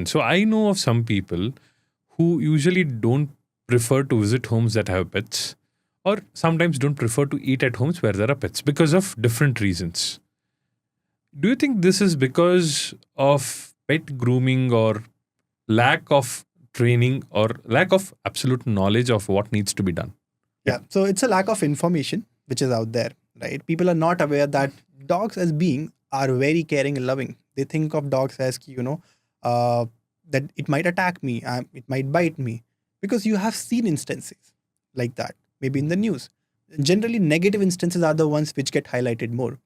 experience. So I know of some people who usually don't prefer to visit homes that have pets, or sometimes don't prefer to eat at homes where there are pets because of different reasons. Do you think this is because of pet grooming, or lack of training, or lack of absolute knowledge of what needs to be done? Yeah. So it's a lack of information which is out there, right? People are not aware that dogs as being are very caring and loving. They think of dogs as, that it might attack me, it might bite me, because you have seen instances like that, maybe in the news. Generally, negative instances are the ones which get highlighted more.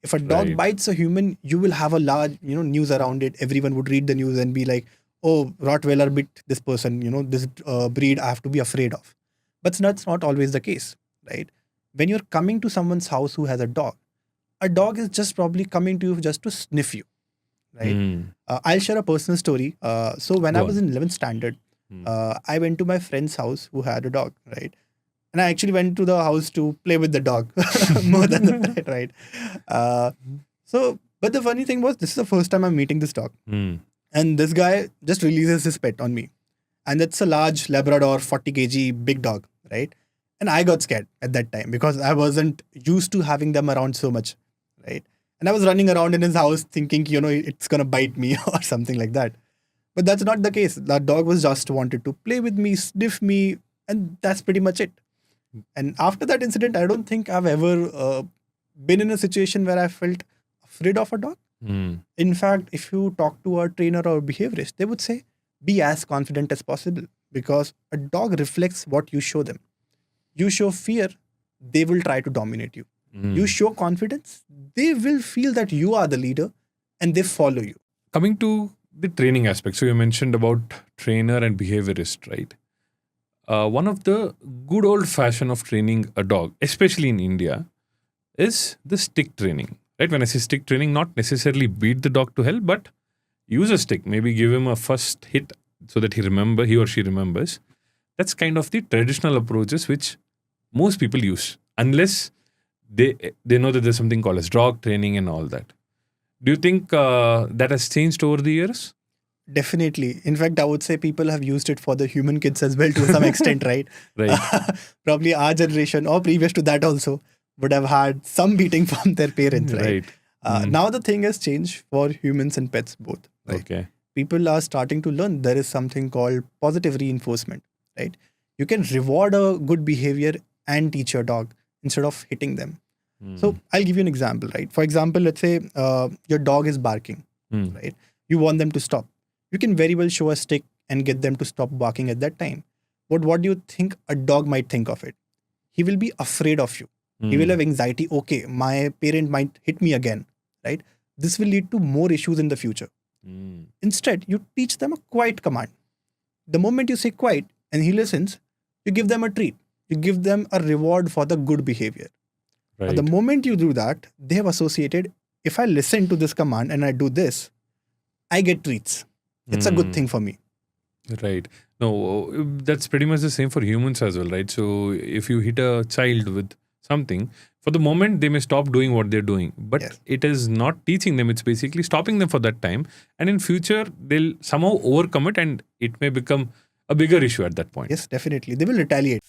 If a dog Right. bites a human, you will have a large, news around it. Everyone would read the news and be like, "Oh, Rottweiler bit this person. This breed I have to be afraid of." But that's not always the case, right? When you're coming to someone's house who has a dog is just probably coming to you just to sniff you, right? Mm. I'll share a personal story. So when I Go was on. in 11th standard, Mm. I went to my friend's house who had a dog, right? And I actually went to the house to play with the dog more than the pet, right? Uh, but the funny thing was, this is the first time I'm meeting this dog. Mm. And this guy just releases his pet on me. And it's a large Labrador, 40 kg, big dog, right? And I got scared at that time because I wasn't used to having them around so much, right? And I was running around in his house thinking, it's going to bite me or something like that. But that's not the case. That dog was just wanted to play with me, sniff me, and that's pretty much it. And after that incident, I don't think I've ever been in a situation where I felt afraid of a dog. Mm. In fact, if you talk to a trainer or behaviorist, they would say, be as confident as possible, because a dog reflects what you show them. You show fear, they will try to dominate you. Mm. You show confidence, they will feel that you are the leader and they follow you. Coming to the training aspect, so you mentioned about trainer and behaviorist, right? One of the good old fashion of training a dog, especially in India, is the stick training. Right? When I say stick training, not necessarily beat the dog to hell, but use a stick. Maybe give him a first hit so that he or she remembers. That's kind of the traditional approaches which most people use, unless they know that there's something called as dog training and all that. Do you think that has changed over the years? Definitely. In fact, I would say people have used it for the human kids as well to some extent, right? Right. Probably our generation or previous to that also would have had some beating from their parents, right? Now the thing has changed for humans and pets both. Right? Okay. People are starting to learn there is something called positive reinforcement, right? You can reward a good behavior and teach your dog instead of hitting them. So I'll give you an example, right? For example, let's say your dog is barking, right? You want them to stop. You can very well show a stick and get them to stop barking at that time. But what do you think a dog might think of it? He will be afraid of you. He will have anxiety. Okay, my parent might hit me again, right? This will lead to more issues in the future. Instead, you teach them a quiet command. The moment you say quiet and he listens, you give them a treat. You give them a reward for the good behavior. Right. The moment you do that, they have associated, if I listen to this command and I do this, I get treats. It's a good thing for me. Right. No, that's pretty much the same for humans as well, right? So if you hit a child with something, for the moment they may stop doing what they're doing, but Yes. it is not teaching them. It's basically stopping them for that time. And in future, they'll somehow overcome it and it may become a bigger issue at that point. Yes, definitely. They will retaliate.